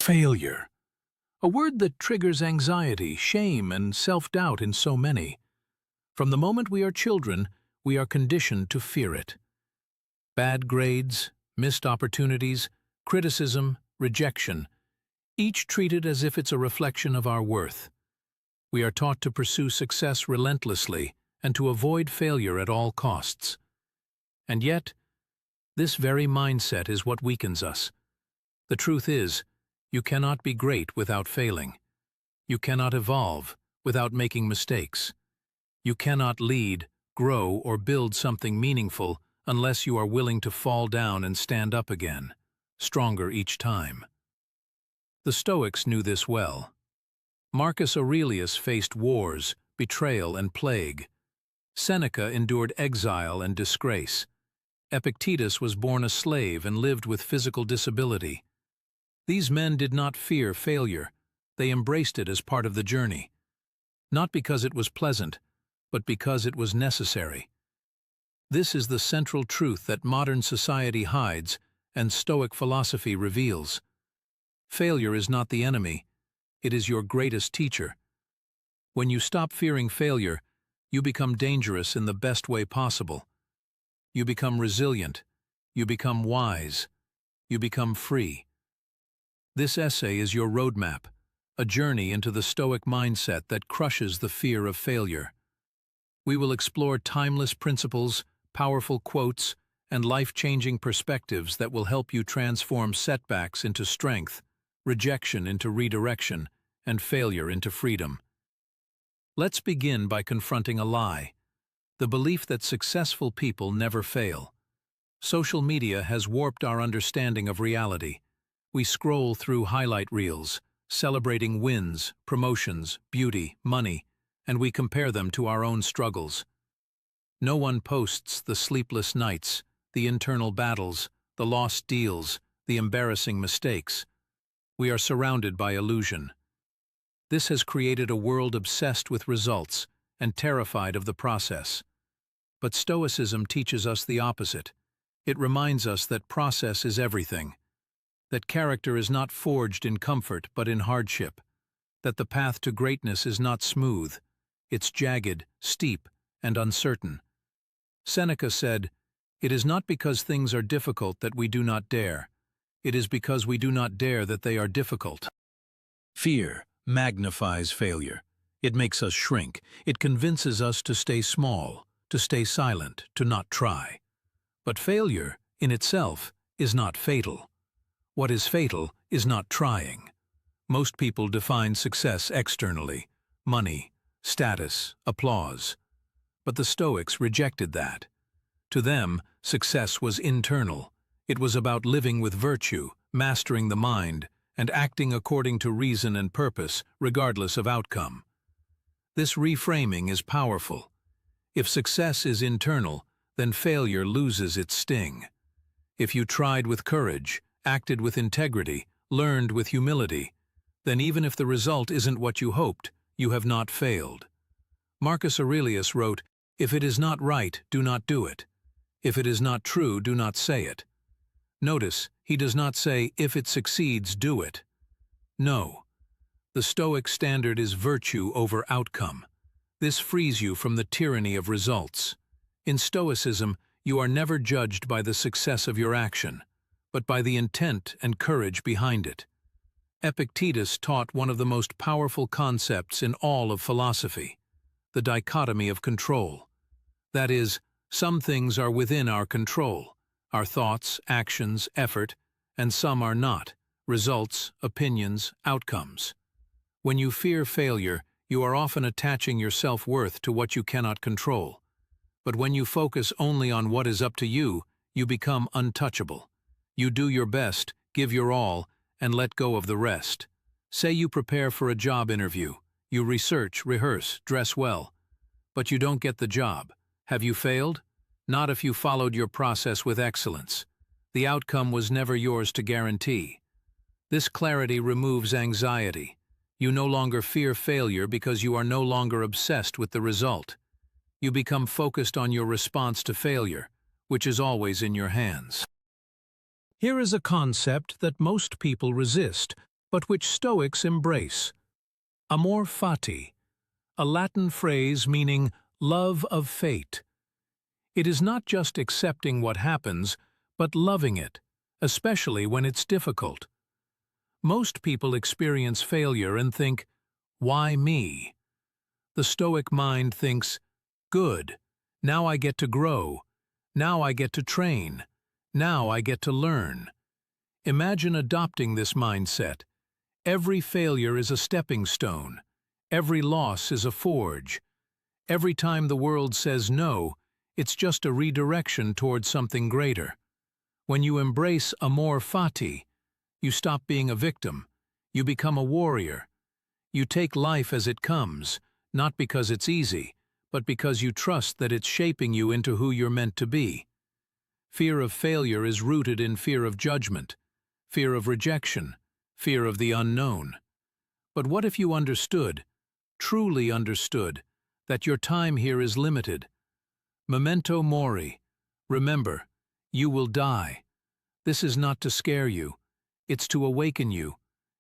Failure. A word that triggers anxiety, shame, and self-doubt in so many. From the moment we are children, we are conditioned to fear it. Bad grades, missed opportunities, criticism, rejection, each treated as if it's a reflection of our worth. We are taught to pursue success relentlessly and to avoid failure at all costs. And yet, this very mindset is what weakens us. The truth is, you cannot be great without failing. You cannot evolve without making mistakes. You cannot lead, grow, or build something meaningful unless you are willing to fall down and stand up again, stronger each time. The Stoics knew this well. Marcus Aurelius faced wars, betrayal, and plague. Seneca endured exile and disgrace. Epictetus was born a slave and lived with physical disability. These men did not fear failure. They embraced it as part of the journey. Not because it was pleasant, but because it was necessary. This is the central truth that modern society hides and Stoic philosophy reveals. Failure is not the enemy. It is your greatest teacher. When you stop fearing failure, you become dangerous in the best way possible. You become resilient. You become wise. You become free. This essay is your roadmap, a journey into the Stoic mindset that crushes the fear of failure. We will explore timeless principles, powerful quotes, and life-changing perspectives that will help you transform setbacks into strength, rejection into redirection, and failure into freedom. Let's begin by confronting a lie: the belief that successful people never fail. Social media has warped our understanding of reality. We scroll through highlight reels, celebrating wins, promotions, beauty, money, and we compare them to our own struggles. No one posts the sleepless nights, the internal battles, the lost deals, the embarrassing mistakes. We are surrounded by illusion. This has created a world obsessed with results and terrified of the process. But Stoicism teaches us the opposite. It reminds us that process is everything, that character is not forged in comfort but in hardship, that the path to greatness is not smooth, it's jagged, steep, and uncertain. Seneca said, "It is not because things are difficult that we do not dare. It is because we do not dare that they are difficult." Fear magnifies failure. It makes us shrink. It convinces us to stay small, to stay silent, to not try. But failure, in itself, is not fatal. What is fatal is not trying. Most people define success externally: money, status, applause. But the Stoics rejected that. To them, success was internal. It was about living with virtue, mastering the mind, and acting according to reason and purpose, regardless of outcome. This reframing is powerful. If success is internal, then failure loses its sting. If you tried with courage, acted with integrity, learned with humility, then even if the result isn't what you hoped, you have not failed. Marcus Aurelius wrote, "If it is not right, do not do it. If it is not true, do not say it." Notice, he does not say, "If it succeeds, do it." No. The Stoic standard is virtue over outcome. This frees you from the tyranny of results. In Stoicism, you are never judged by the success of your action, but by the intent and courage behind it. Epictetus taught one of the most powerful concepts in all of philosophy: the dichotomy of control. That is, some things are within our control: our thoughts, actions, effort, and some are not: results, opinions, outcomes. When you fear failure, you are often attaching your self-worth to what you cannot control. But when you focus only on what is up to you, you become untouchable. You do your best, give your all, and let go of the rest. Say you prepare for a job interview. You research, rehearse, dress well. But you don't get the job. Have you failed? Not if you followed your process with excellence. The outcome was never yours to guarantee. This clarity removes anxiety. You no longer fear failure because you are no longer obsessed with the result. You become focused on your response to failure, which is always in your hands. Here is a concept that most people resist, but which Stoics embrace. Amor fati, a Latin phrase meaning love of fate. It is not just accepting what happens, but loving it, especially when it's difficult. Most people experience failure and think, "Why me?" The Stoic mind thinks, "Good, now I get to grow, now I get to train, now I get to learn." Imagine adopting this mindset. Every failure is a stepping stone. Every loss is a forge. Every time the world says no, it's just a redirection towards something greater. When you embrace amor fati, you stop being a victim. You become a warrior. You take life as it comes, not because it's easy, but because you trust that it's shaping you into who you're meant to be. Fear of failure is rooted in fear of judgment, fear of rejection, fear of the unknown. But what if you understood, truly understood, that your time here is limited? Memento mori. Remember, you will die. This is not to scare you. It's to awaken you.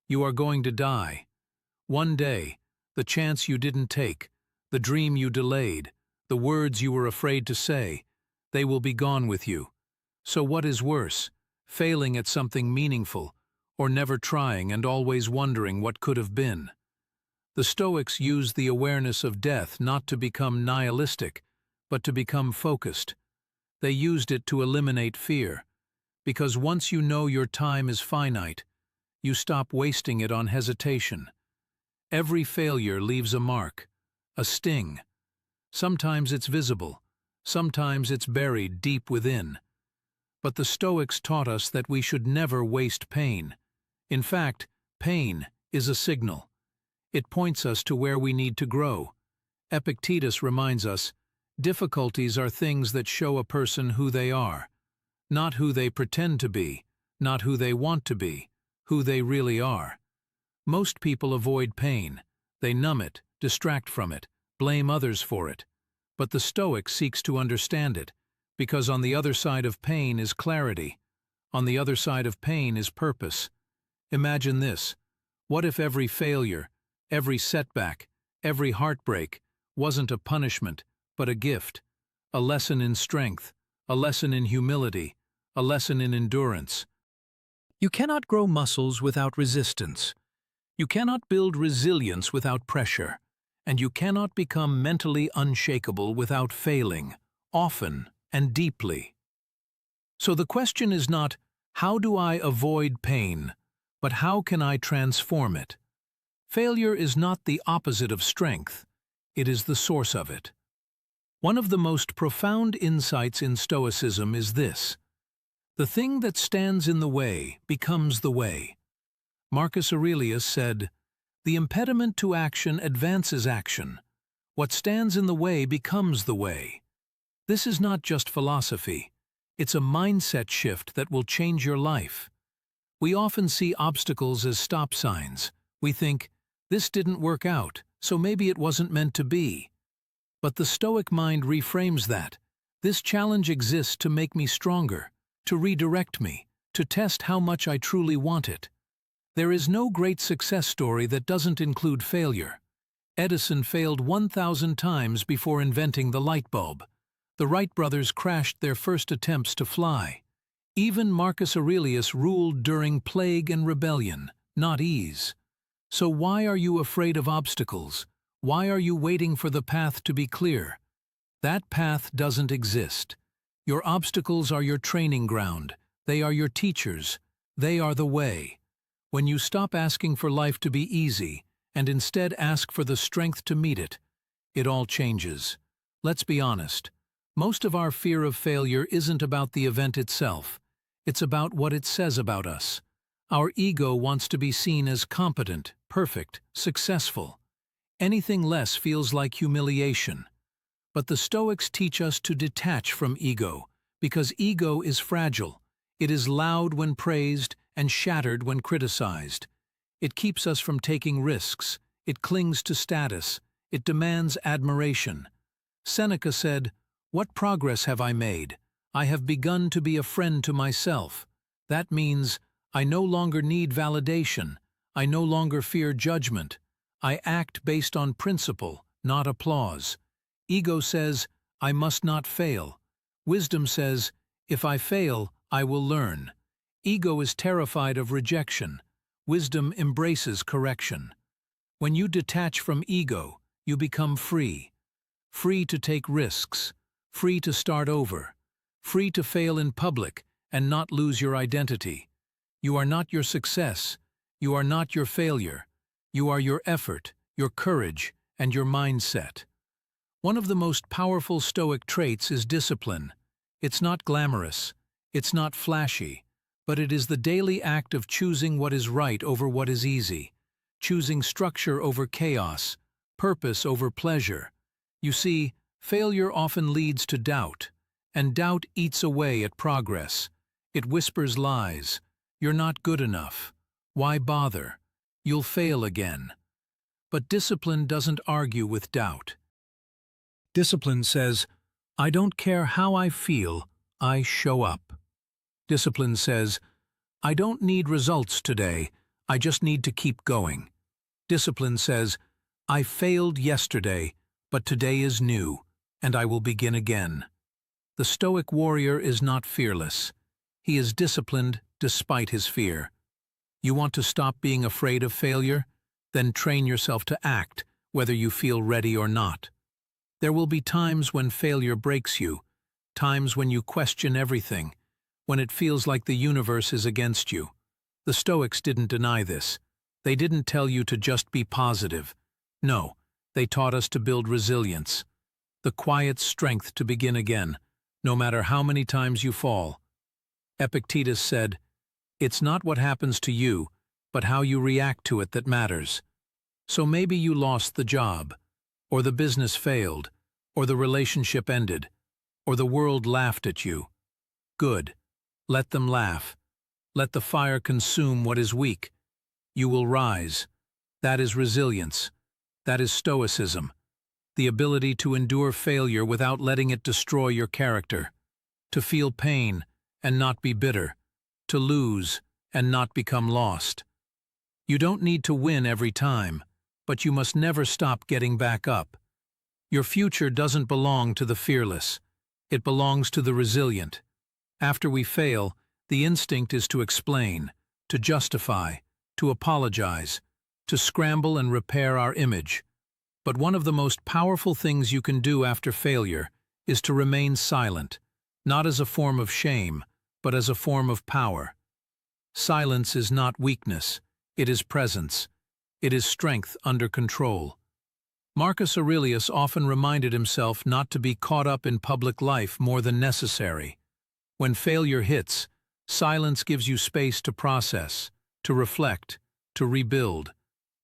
You are going to die. One day, the chance you didn't take, the dream you delayed, the words you were afraid to say, they will be gone with you. So what is worse, failing at something meaningful, or never trying and always wondering what could have been? The Stoics used the awareness of death not to become nihilistic, but to become focused. They used it to eliminate fear, because once you know your time is finite, you stop wasting it on hesitation. Every failure leaves a mark, a sting. Sometimes it's visible, sometimes it's buried deep within. But the Stoics taught us that we should never waste pain. In fact, pain is a signal. It points us to where we need to grow. Epictetus reminds us, difficulties are things that show a person who they are, not who they pretend to be, not who they want to be, who they really are. Most people avoid pain. They numb it, distract from it, blame others for it. But the Stoic seeks to understand it, because on the other side of pain is clarity. On the other side of pain is purpose. Imagine this. What if every failure, every setback, every heartbreak wasn't a punishment, but a gift, a lesson in strength, a lesson in humility, a lesson in endurance? You cannot grow muscles without resistance. You cannot build resilience without pressure, and you cannot become mentally unshakable without failing, often and deeply. So the question is not, how do I avoid pain, but how can I transform it? Failure is not the opposite of strength, it is the source of it. One of the most profound insights in Stoicism is this: the thing that stands in the way becomes the way. Marcus Aurelius said, "The impediment to action advances action. What stands in the way becomes the way." This is not just philosophy. It's a mindset shift that will change your life. We often see obstacles as stop signs. We think, this didn't work out, so maybe it wasn't meant to be. But the Stoic mind reframes that. This challenge exists to make me stronger, to redirect me, to test how much I truly want it. There is no great success story that doesn't include failure. Edison failed 1,000 times before inventing the light bulb. The Wright brothers crashed their first attempts to fly. Even Marcus Aurelius ruled during plague and rebellion, not ease. So why are you afraid of obstacles? Why are you waiting for the path to be clear? That path doesn't exist. Your obstacles are your training ground. They are your teachers. They are the way. When you stop asking for life to be easy, and instead ask for the strength to meet it, it all changes. Let's be honest. Most of our fear of failure isn't about the event itself. It's about what it says about us. Our ego wants to be seen as competent, perfect, successful. Anything less feels like humiliation. But the Stoics teach us to detach from ego, because ego is fragile. It is loud when praised and shattered when criticized. It keeps us from taking risks. It clings to status. It demands admiration. Seneca said, "What progress have I made? I have begun to be a friend to myself." That means I no longer need validation. I no longer fear judgment. I act based on principle, not applause. Ego says, I must not fail. Wisdom says, if I fail, I will learn. Ego is terrified of rejection. Wisdom embraces correction. When you detach from ego, you become free. Free to take risks, free to start over, free to fail in public and not lose your identity. You are not your success. You are not your failure. You are your effort, your courage, and your mindset. One of the most powerful Stoic traits is discipline. It's not glamorous, it's not flashy, but it is the daily act of choosing what is right over what is easy, choosing structure over chaos, purpose over pleasure. You see, failure often leads to doubt, and doubt eats away at progress. It whispers lies. You're not good enough. Why bother? You'll fail again. But discipline doesn't argue with doubt. Discipline says, I don't care how I feel, I show up. Discipline says, I don't need results today, I just need to keep going. Discipline says, I failed yesterday, but today is new, and I will begin again. The Stoic warrior is not fearless. He is disciplined despite his fear. You want to stop being afraid of failure? Then train yourself to act, whether you feel ready or not. There will be times when failure breaks you, times when you question everything, when it feels like the universe is against you. The Stoics didn't deny this. They didn't tell you to just be positive. No, they taught us to build resilience, the quiet strength to begin again, no matter how many times you fall. Epictetus said, it's not what happens to you, but how you react to it that matters. So maybe you lost the job, or the business failed, or the relationship ended, or the world laughed at you. Good. Let them laugh. Let the fire consume what is weak. You will rise. That is resilience. That is stoicism. The ability to endure failure without letting it destroy your character. To feel pain and not be bitter. To lose and not become lost. You don't need to win every time, but you must never stop getting back up. Your future doesn't belong to the fearless. It belongs to the resilient. After we fail, the instinct is to explain, to justify, to apologize, to scramble and repair our image. But one of the most powerful things you can do after failure is to remain silent, not as a form of shame, but as a form of power. Silence is not weakness, it is presence. It is strength under control. Marcus Aurelius often reminded himself not to be caught up in public life more than necessary. When failure hits, silence gives you space to process, to reflect, to rebuild,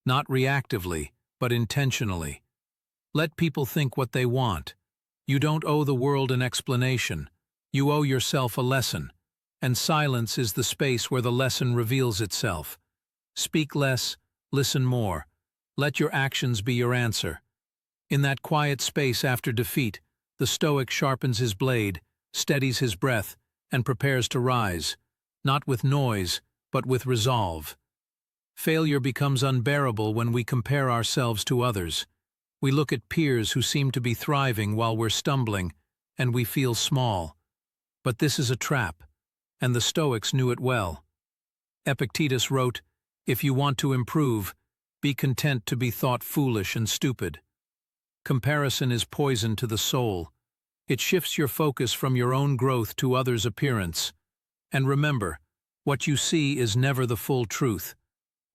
not reactively, but intentionally. Let people think what they want. You don't owe the world an explanation. You owe yourself a lesson. And silence is the space where the lesson reveals itself. Speak less, listen more. Let your actions be your answer. In that quiet space after defeat, the Stoic sharpens his blade, steadies his breath, and prepares to rise, not with noise, but with resolve. Failure becomes unbearable when we compare ourselves to others. We look at peers who seem to be thriving while we're stumbling, and we feel small. But this is a trap, and the Stoics knew it well. Epictetus wrote, if you want to improve, be content to be thought foolish and stupid. Comparison is poison to the soul. It shifts your focus from your own growth to others' appearance. And remember, what you see is never the full truth.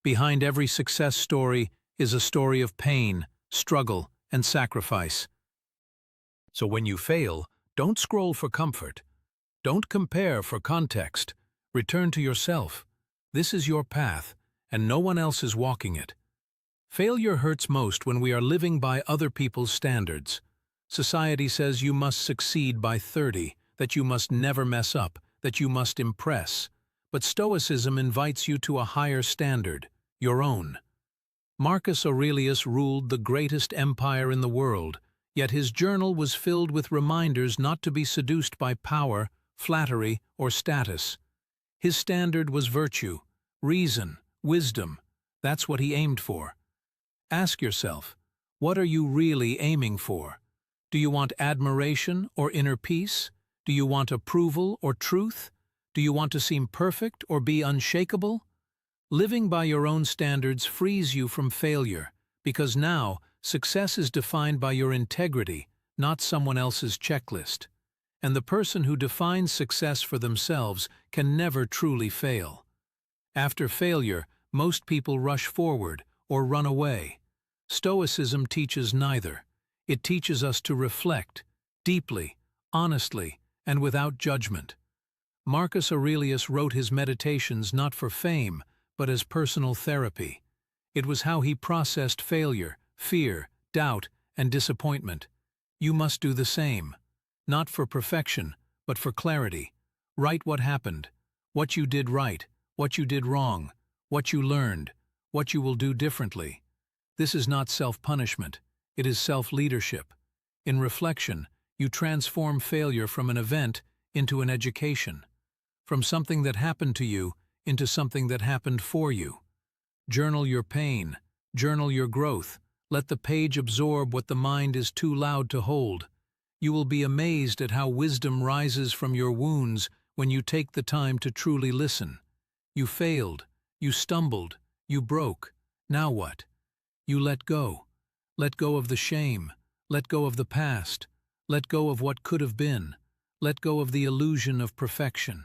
Behind every success story is a story of pain, struggle, and sacrifice. So when you fail, don't scroll for comfort. Don't compare for context. Return to yourself. This is your path, and no one else is walking it. Failure hurts most when we are living by other people's standards. Society says you must succeed by 30, that you must never mess up, that you must impress. But Stoicism invites you to a higher standard, your own. Marcus Aurelius ruled the greatest empire in the world, yet his journal was filled with reminders not to be seduced by power, flattery, or status. His standard was virtue, reason, wisdom, That's what he aimed for. Ask yourself, what are you really aiming for? Do you want admiration or inner peace? Do you want approval or truth? Do you want to seem perfect or be unshakable? Living by your own standards frees you from failure, because now success is defined by your integrity, not someone else's checklist. And the person who defines success for themselves can never truly fail. After failure, most people rush forward or run away. Stoicism teaches neither. It teaches us to reflect, deeply, honestly, and without judgment. Marcus Aurelius wrote his meditations not for fame, but as personal therapy. It was how he processed failure, fear, doubt, and disappointment. You must do the same. Not for perfection, but for clarity. Write what happened, what you did right, what you did wrong, what you learned, what you will do differently. This is not self-punishment, it is self-leadership. In reflection, you transform failure from an event into an education, from something that happened to you into something that happened for you. Journal your pain, journal your growth, let the page absorb what the mind is too loud to hold. You will be amazed at how wisdom rises from your wounds when you take the time to truly listen. You failed, you stumbled, you broke. Now what? You let go. Let go of the shame. Let go of the past. Let go of what could have been. Let go of the illusion of perfection.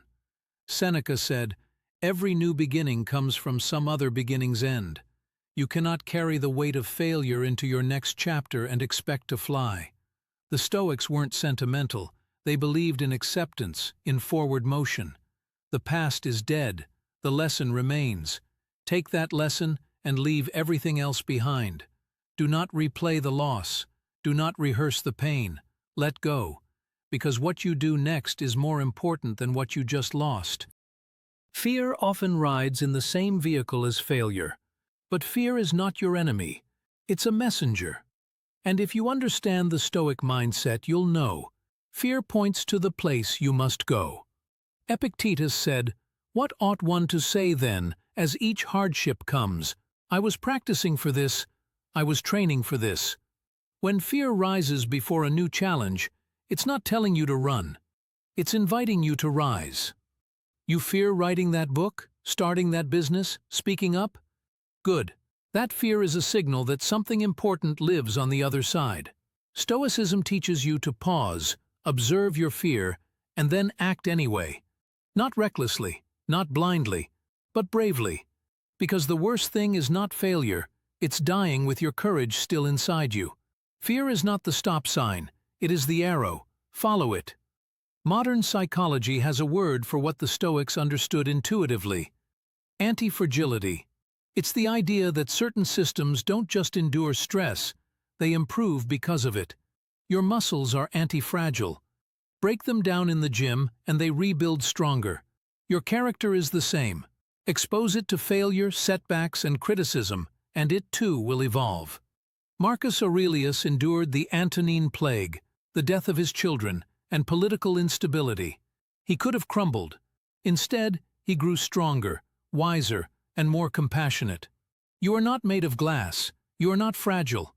Seneca said, "Every new beginning comes from some other beginning's end." You cannot carry the weight of failure into your next chapter and expect to fly. The Stoics weren't sentimental. They believed in acceptance, in forward motion. The past is dead. The lesson remains. Take that lesson and leave everything else behind. Do not replay the loss. Do not rehearse the pain. Let go. Because what you do next is more important than what you just lost. Fear often rides in the same vehicle as failure. But fear is not your enemy. It's a messenger. And if you understand the Stoic mindset, you'll know. Fear points to the place you must go. Epictetus said, "What ought one to say then, as each hardship comes? I was practicing for this. I was training for this." When fear rises before a new challenge, it's not telling you to run. It's inviting you to rise. You fear writing that book, starting that business, speaking up? Good. That fear is a signal that something important lives on the other side. Stoicism teaches you to pause, observe your fear, and then act anyway. Not recklessly, not blindly, but bravely. Because the worst thing is not failure, it's dying with your courage still inside you. Fear is not the stop sign, it is the arrow. Follow it. Modern psychology has a word for what the Stoics understood intuitively: anti-fragility. It's the idea that certain systems don't just endure stress, they improve because of it. Your muscles are anti-fragile. Break them down in the gym and they rebuild stronger. Your character is the same. Expose it to failure, setbacks, and criticism, and it too will evolve. Marcus Aurelius endured the Antonine Plague, the death of his children, and political instability. He could have crumbled. Instead, he grew stronger, wiser, and more compassionate. You are not made of glass. You are not fragile.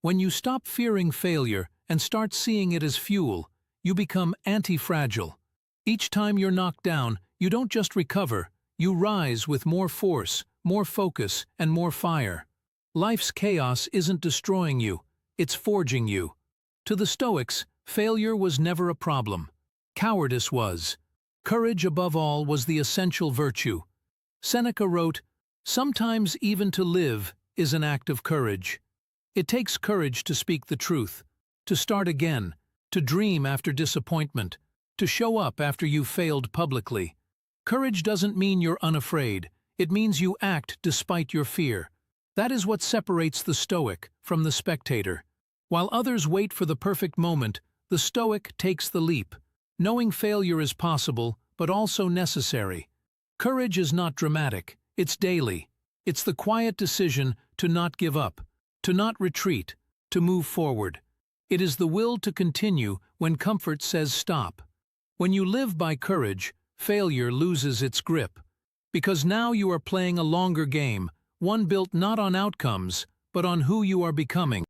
When you stop fearing failure and start seeing it as fuel, you become anti-fragile. Each time you're knocked down, you don't just recover, you rise with more force, more focus, and more fire. Life's chaos isn't destroying you, it's forging you. To the Stoics, failure was never a problem. Cowardice was. Courage above all was the essential virtue. Seneca wrote, "Sometimes even to live is an act of courage." It takes courage to speak the truth, to start again, to dream after disappointment, to show up after you've failed publicly. Courage doesn't mean you're unafraid, it means you act despite your fear. That is what separates the Stoic from the spectator. While others wait for the perfect moment, the Stoic takes the leap, knowing failure is possible, but also necessary. Courage is not dramatic, it's daily. It's the quiet decision to not give up, to not retreat, to move forward. It is the will to continue when comfort says stop. When you live by courage, failure loses its grip. Because now you are playing a longer game, one built not on outcomes, but on who you are becoming.